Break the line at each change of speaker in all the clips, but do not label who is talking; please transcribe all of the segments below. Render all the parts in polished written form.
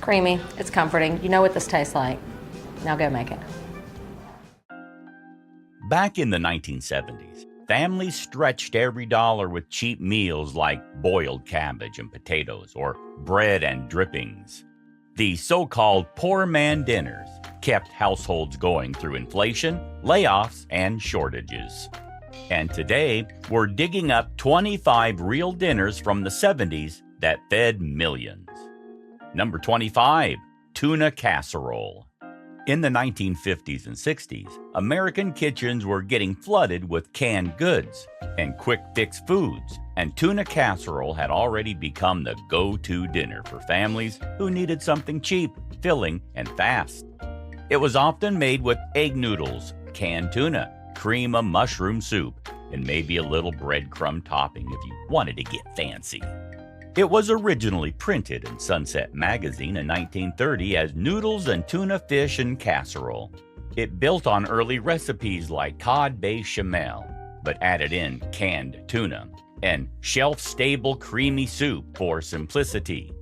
creamy. It's comforting. You know what this tastes like. Now go make it.
Back in the 1970s, families stretched every dollar with cheap meals like boiled cabbage and potatoes or bread and drippings. The so-called poor man dinners kept households going through inflation, layoffs, and shortages. And today, we're digging up 25 real dinners from the 70s that fed millions. Number 25, tuna casserole. In the 1950s and 60s, American kitchens were getting flooded with canned goods and quick-fix foods, and tuna casserole had already become the go-to dinner for families who needed something cheap, filling, and fast. It was often made with egg noodles, canned tuna, cream of mushroom soup, and maybe a little breadcrumb topping if you wanted to get fancy. It was originally printed in Sunset Magazine in 1930 as Noodles and Tuna Fish and Casserole. It built on early recipes like cod bechamel, but added in canned tuna, and shelf-stable creamy soup for simplicity.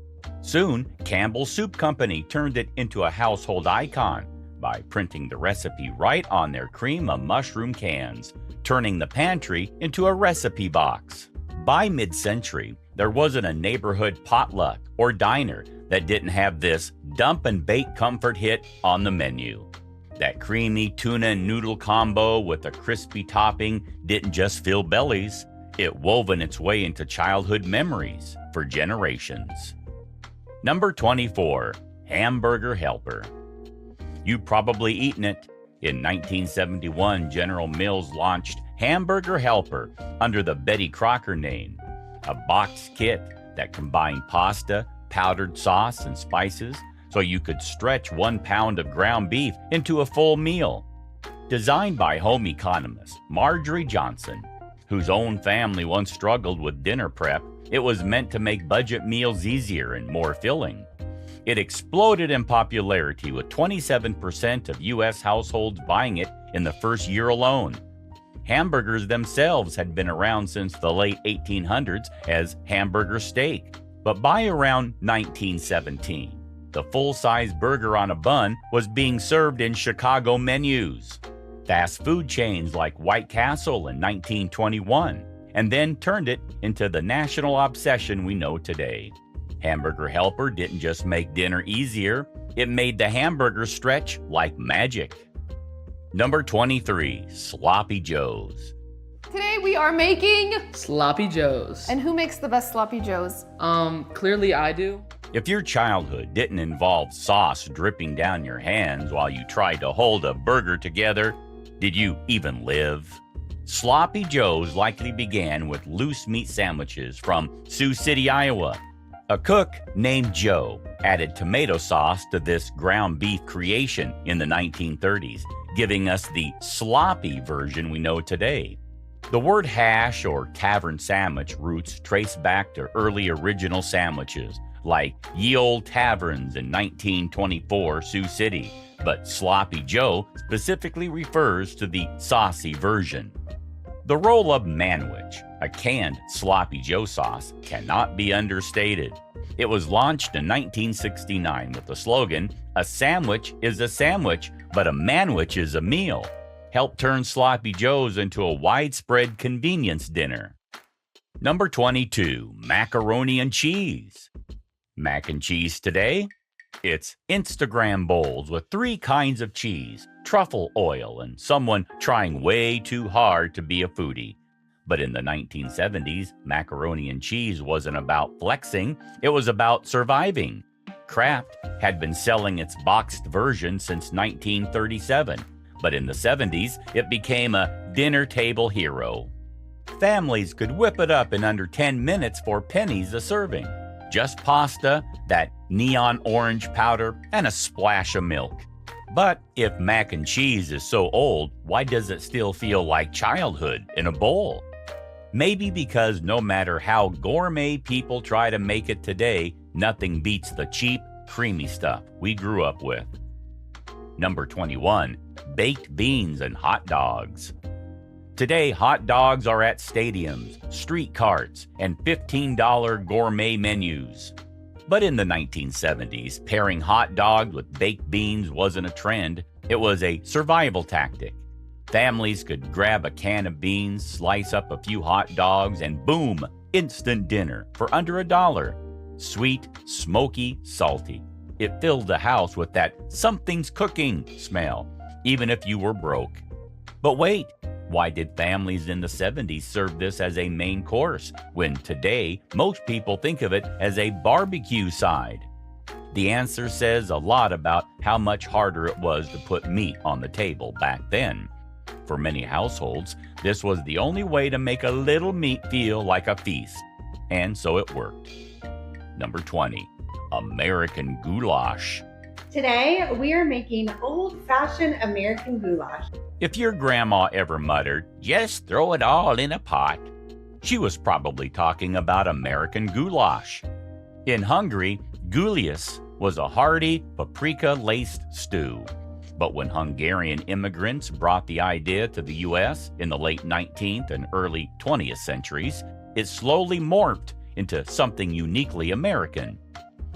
Soon, Campbell's Soup Company turned it into a household icon by printing the recipe right on their cream of mushroom cans, turning the pantry into a recipe box. By mid-century, there wasn't a neighborhood potluck or diner that didn't have this dump and bake comfort hit on the menu. That creamy tuna and noodle combo with a crispy topping didn't just fill bellies, it woven its way into childhood memories for generations. Number 24, Hamburger Helper. You've probably eaten it. In 1971, General Mills launched Hamburger Helper under the Betty Crocker name, a boxed kit that combined pasta, powdered sauce, and spices so you could stretch 1 pound of ground beef into a full meal. Designed by home economist Marjorie Johnson, whose own family once struggled with dinner prep, it was meant to make budget meals easier and more filling. It exploded in popularity with 27% of U.S. households buying it in the first year alone. Hamburgers themselves had been around since the late 1800s as hamburger steak, but by around 1917, the full-size burger on a bun was being served in Chicago menus. Fast food chains like White Castle in 1921, and then turned it into the national obsession we know today. Hamburger Helper didn't just make dinner easier, it made the hamburger stretch like magic. Number 23, Sloppy Joes.
Today we are making
Sloppy Joes.
And who makes the best sloppy joes?
Clearly I do.
If your childhood didn't involve sauce dripping down your hands while you tried to hold a burger together, did you even live? Sloppy Joes likely began with loose meat sandwiches from Sioux City, Iowa. A cook named Joe added tomato sauce to this ground beef creation in the 1930s, giving us the sloppy version we know today. The word hash or tavern sandwich roots trace back to early original sandwiches, like Ye Olde Taverns in 1924 Sioux City, but Sloppy Joe specifically refers to the saucy version. The role of Manwich, a canned Sloppy Joe sauce, cannot be understated. It was launched in 1969 with the slogan, "A sandwich is a sandwich, but a manwich is a meal." Helped turn Sloppy Joes into a widespread convenience dinner. Number 22, macaroni and cheese. Mac and cheese today? It's Instagram bowls with 3 kinds of cheese, truffle oil, and someone trying way too hard to be a foodie. But in the 1970s, macaroni and cheese wasn't about flexing, it was about surviving. Kraft had been selling its boxed version since 1937, but in the 70s, it became a dinner table hero. Families could whip it up in under 10 minutes for pennies a serving. Just pasta, that neon orange powder, and a splash of milk. But if mac and cheese is so old, why does it still feel like childhood in a bowl? Maybe because no matter how gourmet people try to make it today, nothing beats the cheap, creamy stuff we grew up with. Number 21, baked beans and hot dogs. Today, hot dogs are at stadiums, street carts, and $15 gourmet menus. But in the 1970s, pairing hot dogs with baked beans wasn't a trend. It was a survival tactic. Families could grab a can of beans, slice up a few hot dogs, and boom, instant dinner for under $1. Sweet, smoky, salty. It filled the house with that something's cooking smell, even if you were broke. But wait, why did families in the 70s serve this as a main course when today most people think of it as a barbecue side? The answer says a lot about how much harder it was to put meat on the table back then. For many households, this was the only way to make a little meat feel like a feast, and so it worked. Number 20, American goulash.
Today, we are making old-fashioned American goulash.
If your grandma ever muttered, "Just throw it all in a pot," she was probably talking about American goulash. In Hungary, goulash was a hearty, paprika-laced stew. But when Hungarian immigrants brought the idea to the U.S. in the late 19th and early 20th centuries, it slowly morphed into something uniquely American.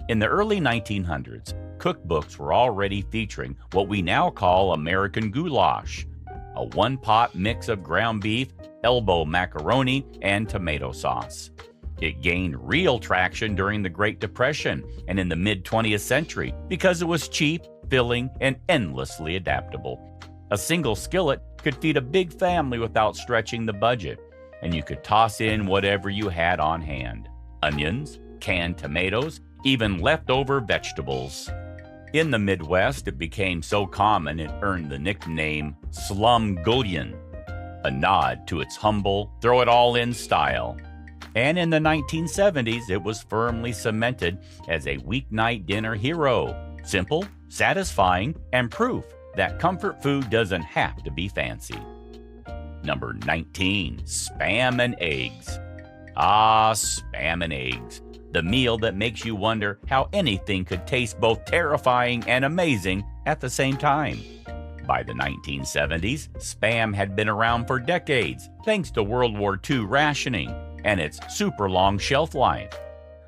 In the early 1900s, cookbooks were already featuring what we now call American goulash, a one-pot mix of ground beef, elbow macaroni, and tomato sauce. It gained real traction during the Great Depression and in the mid-20th century because it was cheap, filling, and endlessly adaptable. A single skillet could feed a big family without stretching the budget, and you could toss in whatever you had on hand: onions, canned tomatoes, even leftover vegetables. In the Midwest, it became so common it earned the nickname slumgullion, a nod to its humble, throw-it-all-in style. And in the 1970s, it was firmly cemented as a weeknight dinner hero. Simple, satisfying, and proof that comfort food doesn't have to be fancy. Number 19, Spam and eggs. Ah, Spam and eggs. The meal that makes you wonder how anything could taste both terrifying and amazing at the same time. By the 1970s, Spam had been around for decades thanks to World War II rationing and its super long shelf life.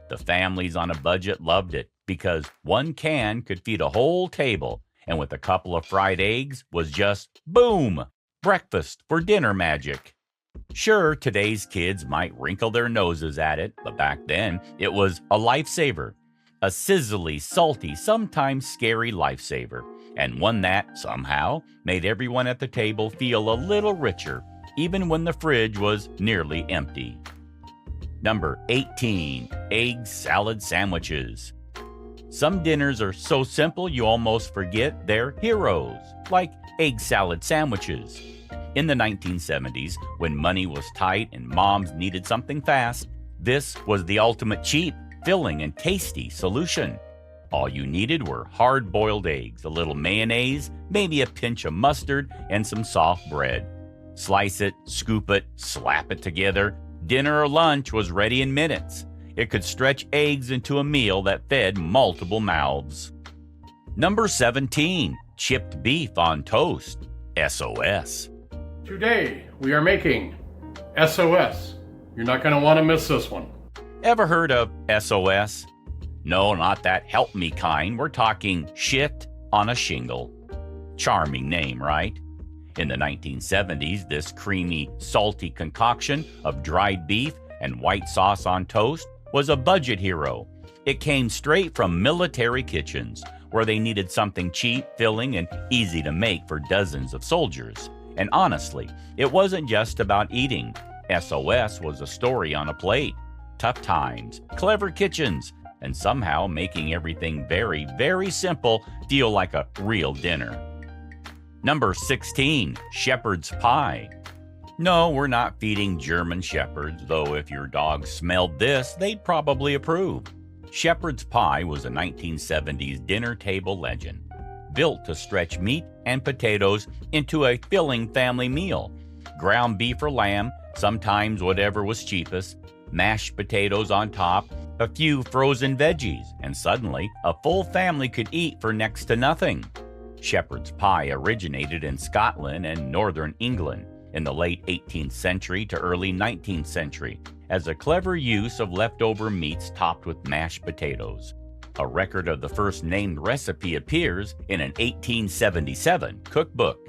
The families on a budget loved it because one can could feed a whole table, and with a couple of fried eggs was just, boom, breakfast for dinner magic. Sure, today's kids might wrinkle their noses at it, but back then it was a lifesaver. A sizzly, salty, sometimes scary lifesaver, and one that, somehow, made everyone at the table feel a little richer, even when the fridge was nearly empty. Number 18, egg salad sandwiches. Some dinners are so simple you almost forget they're heroes, like egg salad sandwiches. In the 1970s, when money was tight and moms needed something fast, this was the ultimate cheap, filling, and tasty solution. All you needed were hard-boiled eggs, a little mayonnaise, maybe a pinch of mustard, and some soft bread. Slice it, scoop it, slap it together. Dinner or lunch was ready in minutes. It could stretch eggs into a meal that fed multiple mouths. Number 17, chipped beef on toast. SOS.
Today, we are making SOS. You're not going to want to miss this one.
Ever heard of SOS? No, not that help me kind. We're talking shit on a shingle. Charming name, right? In the 1970s, this creamy, salty concoction of dried beef and white sauce on toast was a budget hero. It came straight from military kitchens, where they needed something cheap, filling, and easy to make for dozens of soldiers. And honestly, it wasn't just about eating. SOS was a story on a plate. Tough times, clever kitchens, and somehow making everything very, very simple feel like a real dinner. Number 16, shepherd's pie. No, we're not feeding German shepherds, though if your dog smelled this, they'd probably approve. Shepherd's pie was a 1970s dinner table legend, built to stretch meat and potatoes into a filling family meal. Ground beef or lamb, sometimes whatever was cheapest, mashed potatoes on top, a few frozen veggies, and suddenly a full family could eat for next to nothing. Shepherd's pie originated in Scotland and northern England in the late 18th century to early 19th century, as a clever use of leftover meats topped with mashed potatoes. A record of the first named recipe appears in an 1877 cookbook.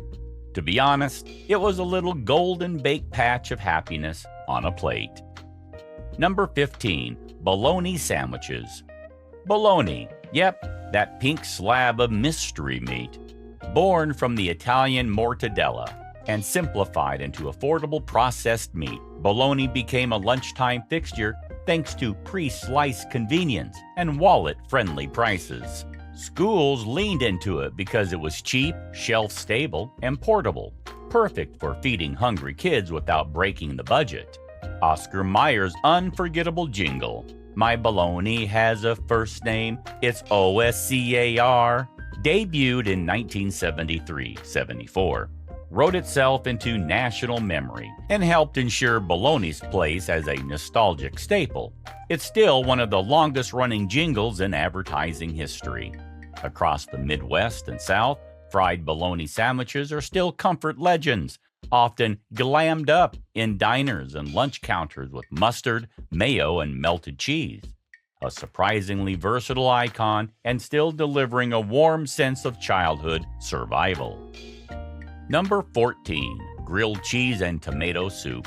To be honest, it was a little golden baked patch of happiness on a plate. Number 15. Bologna sandwiches. Bologna, yep, that pink slab of mystery meat. Born from the Italian mortadella and simplified into affordable processed meat, bologna became a lunchtime fixture thanks to pre-sliced convenience and wallet-friendly prices. Schools leaned into it because it was cheap, shelf-stable, and portable, perfect for feeding hungry kids without breaking the budget. Oscar Mayer's unforgettable jingle, "My bologna has a first name, it's OSCAR," debuted in 1973-74, wrote itself into national memory, and helped ensure bologna's place as a nostalgic staple. It's still one of the longest-running jingles in advertising history. Across the Midwest and South, fried bologna sandwiches are still comfort legends, often glammed up in diners and lunch counters with mustard, mayo, and melted cheese. A surprisingly versatile icon and still delivering a warm sense of childhood survival. Number 14. Grilled cheese and tomato soup.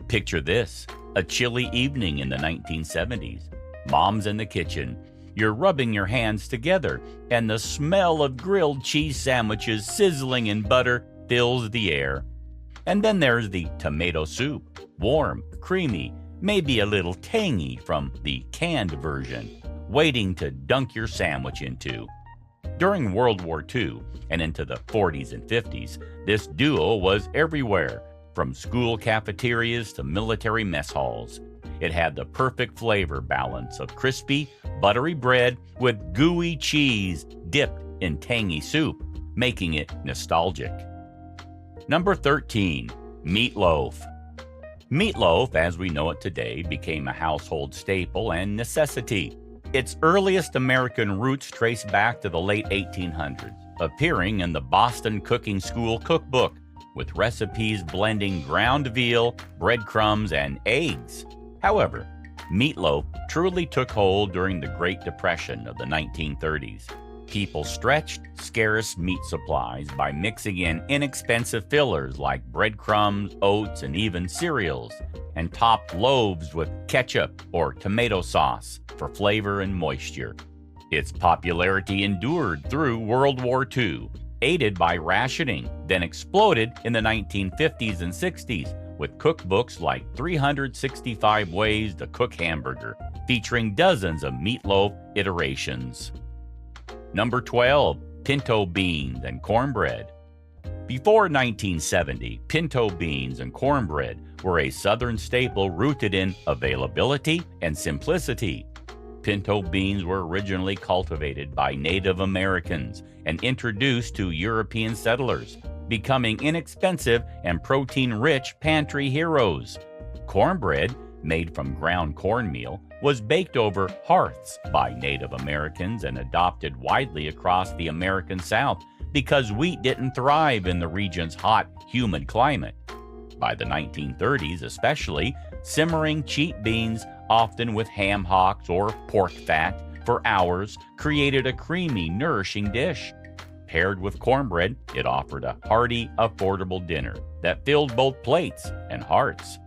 Picture this, a chilly evening in the 1970s. Mom's in the kitchen. You're rubbing your hands together, and the smell of grilled cheese sandwiches sizzling in butter fills the air. And then there's the tomato soup, warm, creamy, maybe a little tangy from the canned version, waiting to dunk your sandwich into. During World War II and into the 40s and 50s, this duo was everywhere, from school cafeterias to military mess halls. It had the perfect flavor balance of crispy, buttery bread with gooey cheese dipped in tangy soup, making it nostalgic. Number 13. Meatloaf. Meatloaf, as we know it today, became a household staple and necessity. Its earliest American roots trace back to the late 1800s, appearing in the Boston Cooking School cookbook, with recipes blending ground veal, breadcrumbs, and eggs. However, meatloaf truly took hold during the Great Depression of the 1930s. People stretched scarce meat supplies by mixing in inexpensive fillers like breadcrumbs, oats, and even cereals, and topped loaves with ketchup or tomato sauce for flavor and moisture. Its popularity endured through World War II, aided by rationing, then exploded in the 1950s and 60s with cookbooks like 365 Ways to Cook Hamburger, featuring dozens of meatloaf iterations. Number 12. Pinto beans and cornbread. Before 1970, pinto beans and cornbread were a Southern staple rooted in availability and simplicity. Pinto beans were originally cultivated by Native Americans and introduced to European settlers, becoming inexpensive and protein-rich pantry heroes. Cornbread, made from ground cornmeal, was baked over hearths by Native Americans and adopted widely across the American South because wheat didn't thrive in the region's hot, humid climate. By the 1930s especially, simmering cheap beans, often with ham hocks or pork fat, for hours created a creamy, nourishing dish. Paired with cornbread, it offered a hearty, affordable dinner that filled both plates and hearts.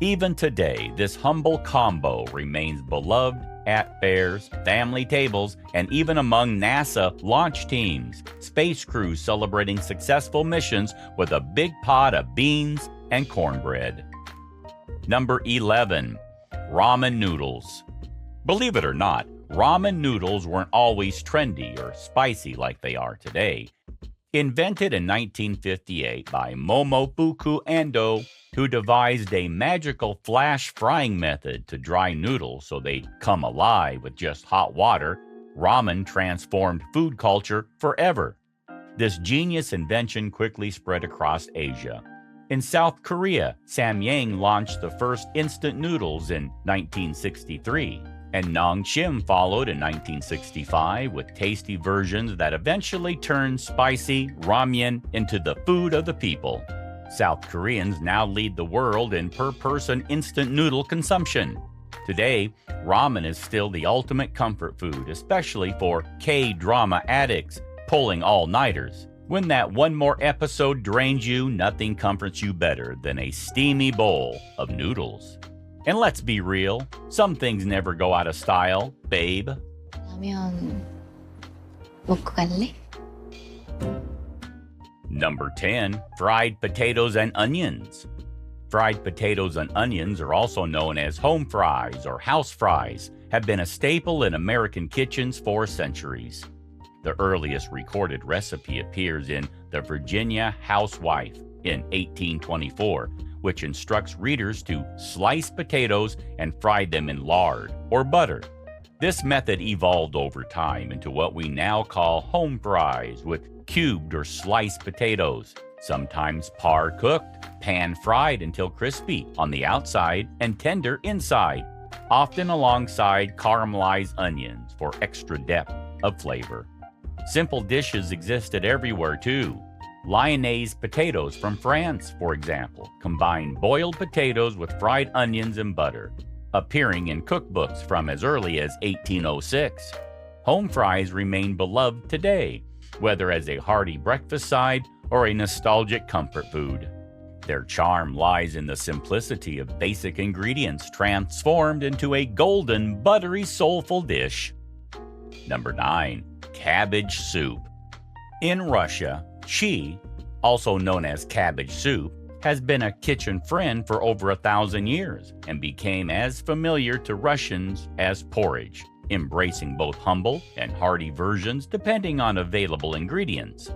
Even today, this humble combo remains beloved at fairs, family tables, and even among NASA launch teams, space crews celebrating successful missions with a big pot of beans and cornbread. Number 11. Ramen noodles. Believe it or not, ramen noodles weren't always trendy or spicy like they are today. Invented in 1958 by Momofuku Ando, who devised a magical flash frying method to dry noodles so they come alive with just hot water, ramen transformed food culture forever. This genius invention quickly spread across Asia. In South Korea, Samyang launched the first instant noodles in 1963, and Nongshim followed in 1965 with tasty versions that eventually turned spicy ramen into the food of the people. South Koreans now lead the world in per-person instant noodle consumption. Today, ramen is still the ultimate comfort food, especially for K-drama addicts pulling all-nighters. When that one more episode drains you, nothing comforts you better than a steamy bowl of noodles. And let's be real, some things never go out of style, babe.
라면 먹고 갈래?
Number 10, fried potatoes and onions. Fried potatoes and onions, are also known as home fries or house fries, have been a staple in American kitchens for centuries. The earliest recorded recipe appears in The Virginia Housewife in 1824, which instructs readers to slice potatoes and fry them in lard or butter. This method evolved over time into what we now call home fries with cubed or sliced potatoes, sometimes par-cooked, pan-fried until crispy on the outside and tender inside, often alongside caramelized onions for extra depth of flavor. Simple dishes existed everywhere too. Lyonnaise potatoes from France, for example, combine boiled potatoes with fried onions and butter, appearing in cookbooks from as early as 1806. Home fries remain beloved today, whether as a hearty breakfast side or a nostalgic comfort food. Their charm lies in the simplicity of basic ingredients transformed into a golden, buttery, soulful dish. Number 9, cabbage soup. In Russia, shi, also known as cabbage soup, has been a kitchen friend for over 1,000 years and became as familiar to Russians as porridge, embracing both humble and hearty versions depending on available ingredients.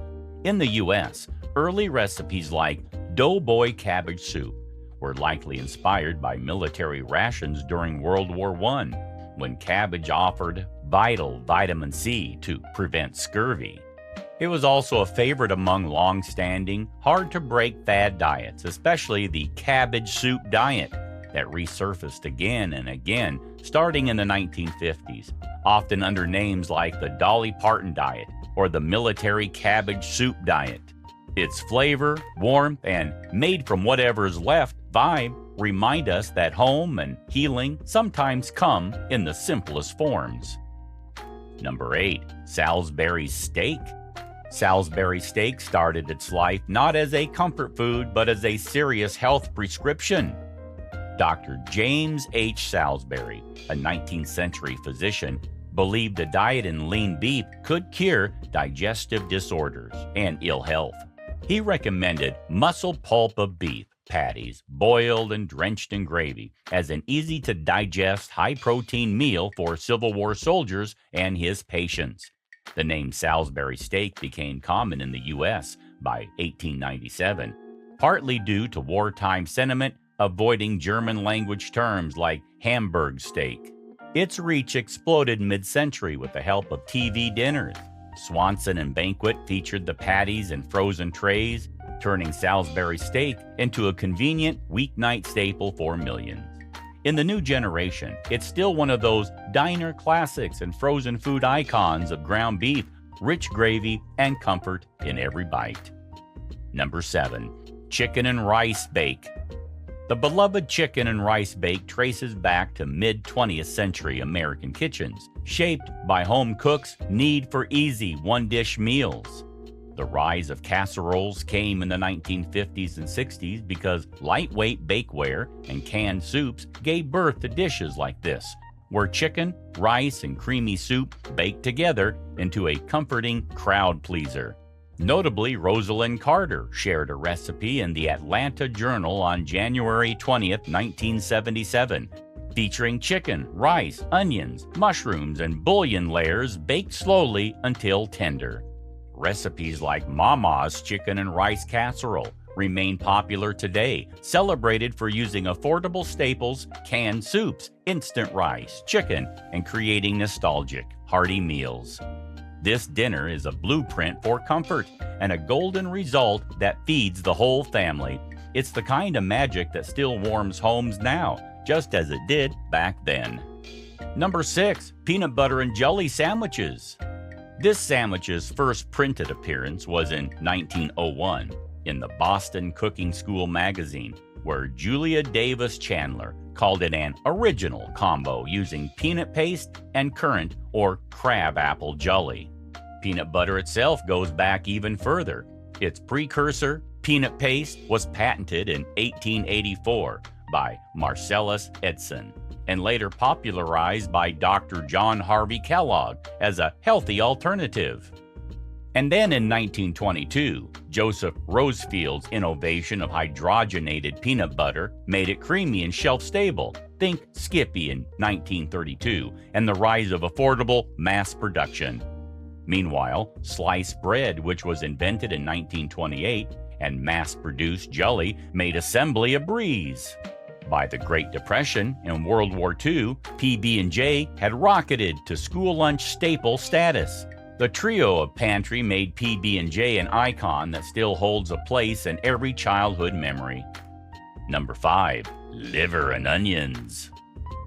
In the U.S., early recipes like doughboy cabbage soup were likely inspired by military rations during World War I, when cabbage offered vital vitamin C to prevent scurvy. It was also a favorite among long-standing, hard-to-break fad diets, especially the cabbage soup diet that resurfaced again and again starting in the 1950s, often under names like the Dolly Parton diet or the military cabbage soup diet. Its flavor, warmth, and made from whatever is left vibe remind us that home and healing sometimes come in the simplest forms. Number 8, Salisbury steak. Salisbury steak started its life not as a comfort food, but as a serious health prescription. Dr. James H. Salisbury, a 19th century physician, believed a diet in lean beef could cure digestive disorders and ill health. He recommended muscle pulp of beef patties, boiled and drenched in gravy, as an easy-to-digest, high-protein meal for Civil War soldiers and his patients. The name Salisbury steak became common in the U.S. by 1897, partly due to wartime sentiment avoiding German-language terms like Hamburg steak. Its reach exploded mid-century with the help of TV dinners. Swanson and Banquet featured the patties in frozen trays, turning Salisbury steak into a convenient weeknight staple for millions. In the new generation, it's still one of those diner classics and frozen food icons of ground beef, rich gravy, and comfort in every bite. Number 7, chicken and rice bake. The beloved chicken and rice bake traces back to mid-20th century American kitchens, shaped by home cooks' need for easy one-dish meals. The rise of casseroles came in the 1950s and 60s because lightweight bakeware and canned soups gave birth to dishes like this, where chicken, rice, and creamy soup baked together into a comforting crowd pleaser. Notably, Rosalind Carter shared a recipe in the Atlanta Journal on January 20th, 1977, featuring chicken, rice, onions, mushrooms, and bouillon layers baked slowly until tender. Recipes like Mama's chicken and rice casserole remain popular today, celebrated for using affordable staples, canned soups, instant rice, chicken, and creating nostalgic, hearty meals. This dinner is a blueprint for comfort and a golden result that feeds the whole family. It's the kind of magic that still warms homes now, just as it did back then. Number 6, peanut butter and jelly sandwiches. This sandwich's first printed appearance was in 1901. in the Boston Cooking School magazine, where Julia Davis Chandler called it an original combo using peanut paste and currant or crab apple jelly. Peanut butter itself goes back even further. Its precursor, peanut paste, was patented in 1884 by Marcellus Edson and later popularized by Dr. John Harvey Kellogg as a healthy alternative. And then in 1922, Joseph Rosefield's innovation of hydrogenated peanut butter made it creamy and shelf-stable. Think Skippy in 1932 and the rise of affordable mass production. Meanwhile, sliced bread, which was invented in 1928, and mass-produced jelly made assembly a breeze. By the Great Depression and World War II, PB&J had rocketed to school lunch staple status. The trio of pantry made PB&J an icon that still holds a place in every childhood memory. Number 5. Liver and onions.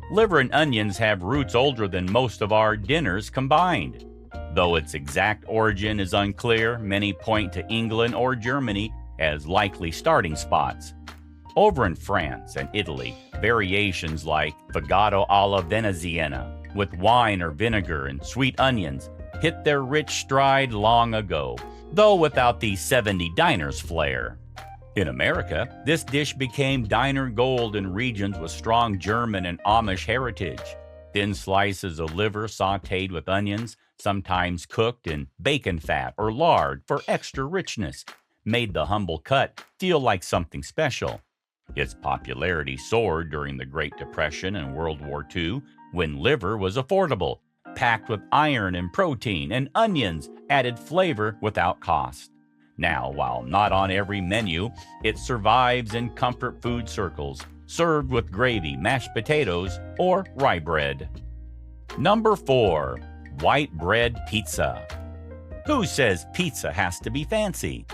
Liver and onions have roots older than most of our dinners combined. Though its exact origin is unclear, many point to England or Germany as likely starting spots. Over in France and Italy, variations like fegato alla veneziana with wine or vinegar and sweet onions hit their rich stride long ago, though without the 70 diners flair. In America, this dish became diner gold in regions with strong German and Amish heritage. Thin slices of liver sautéed with onions, sometimes cooked in bacon fat or lard for extra richness, made the humble cut feel like something special. Its popularity soared during the Great Depression and World War II when liver was affordable, packed with iron and protein, and onions added flavor without cost. Now, while not on every menu, it survives in comfort food circles, served with gravy, mashed potatoes, or rye bread. Number 4. White bread pizza. Who says pizza has to be fancy?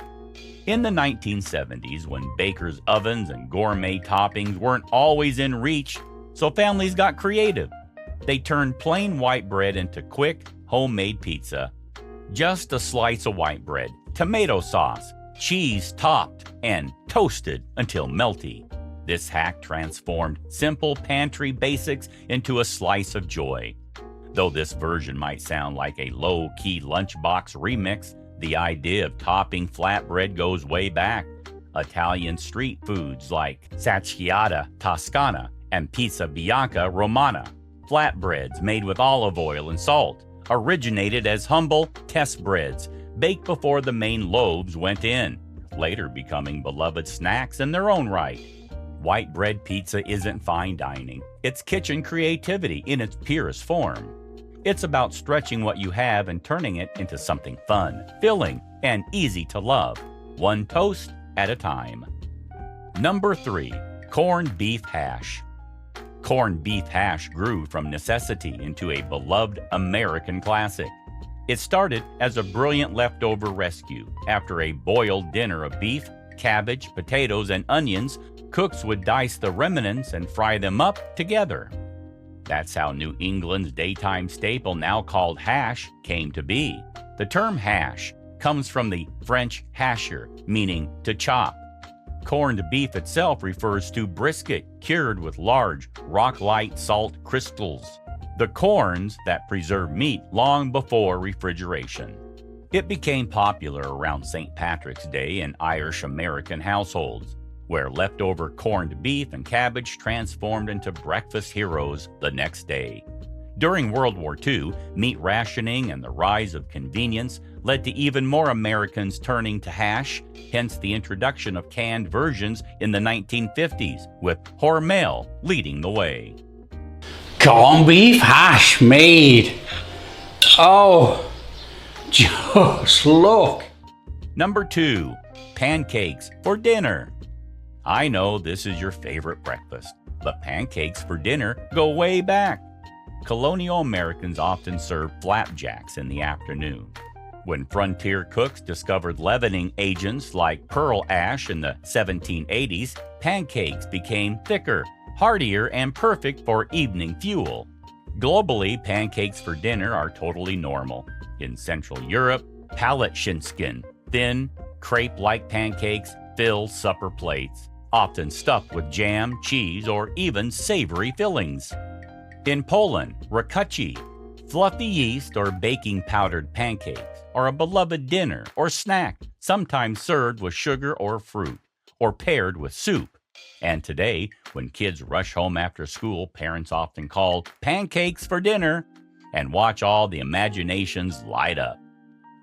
In the 1970s, when bakers' ovens and gourmet toppings weren't always in reach, so families got creative. They turned plain white bread into quick, homemade pizza. Just a slice of white bread, tomato sauce, cheese topped, and toasted until melty. This hack transformed simple pantry basics into a slice of joy. Though this version might sound like a low-key lunchbox remix, the idea of topping flatbread goes way back. Italian street foods like sacchiata toscana and pizza bianca romana, flatbreads made with olive oil and salt, originated as humble test breads baked before the main loaves went in, later becoming beloved snacks in their own right. White bread pizza isn't fine dining. It's kitchen creativity in its purest form. It's about stretching what you have and turning it into something fun, filling, and easy to love, one toast at a time. Number 3. Corned beef hash. Corned beef hash grew from necessity into a beloved American classic. It started as a brilliant leftover rescue. After a boiled dinner of beef, cabbage, potatoes, and onions, cooks would dice the remnants and fry them up together. That's how New England's daytime staple, now called hash, came to be. The term hash comes from the French hasher, meaning to chop. Corned beef itself refers to brisket cured with large, rock-light salt crystals, the corns that preserve meat long before refrigeration. It became popular around St. Patrick's Day in Irish-American households, where leftover corned beef and cabbage transformed into breakfast heroes the next day. During World War II, meat rationing and the rise of convenience led to even more Americans turning to hash, hence the introduction of canned versions in the 1950s, with Hormel leading the way.
Corned beef hash made. Oh, just look.
Number 2. Pancakes for dinner. I know this is your favorite breakfast, but pancakes for dinner go way back. Colonial Americans often served flapjacks in the afternoon. When frontier cooks discovered leavening agents like pearl ash in the 1780s, pancakes became thicker, heartier, and perfect for evening fuel. Globally, pancakes for dinner are totally normal. In Central Europe, palatschinken, thin, crepe-like pancakes fill supper plates, often stuffed with jam, cheese, or even savory fillings. In Poland, rakucci, fluffy yeast or baking powdered pancakes, are a beloved dinner or snack, sometimes served with sugar or fruit, or paired with soup. And today, when kids rush home after school, parents often call pancakes for dinner and watch all the imaginations light up.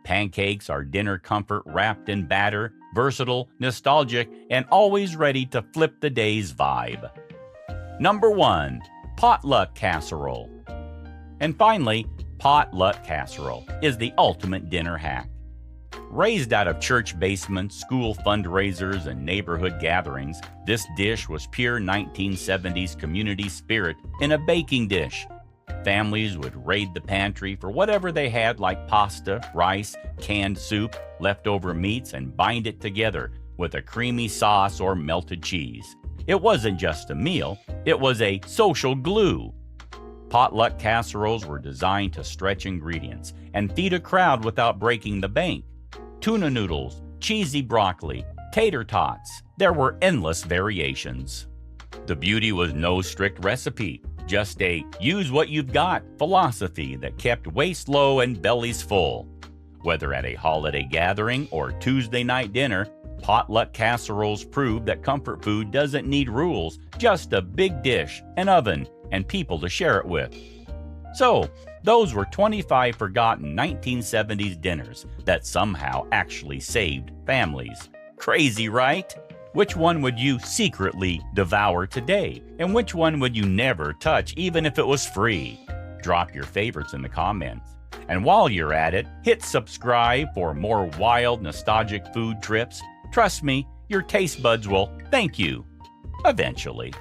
Pancakes are dinner comfort wrapped in batter, versatile, nostalgic, and always ready to flip the day's vibe. Number 1, Potluck casserole. And finally, Potluck casserole is the ultimate dinner hack. Raised out of church basements, school fundraisers, and neighborhood gatherings, this dish was pure 1970s community spirit in a baking dish. Families would raid the pantry for whatever they had, like pasta, rice, canned soup, leftover meats, and bind it together with a creamy sauce or melted cheese. It wasn't just a meal, it was a social glue. Potluck casseroles were designed to stretch ingredients and feed a crowd without breaking the bank. Tuna noodles, cheesy broccoli, tater tots. There were endless variations. The beauty was no strict recipe, just a use what you've got philosophy that kept waist low and bellies full. Whether at a holiday gathering or Tuesday night dinner, potluck casseroles prove that comfort food doesn't need rules, just a big dish, an oven, and people to share it with. So, those were 25 forgotten 1970s dinners that somehow actually saved families. Crazy, right? Which one would you secretly devour today? And which one would you never touch even if it was free? Drop your favorites in the comments. And while you're at it, hit subscribe for more wild, nostalgic food trips. Trust me, your taste buds will thank you eventually.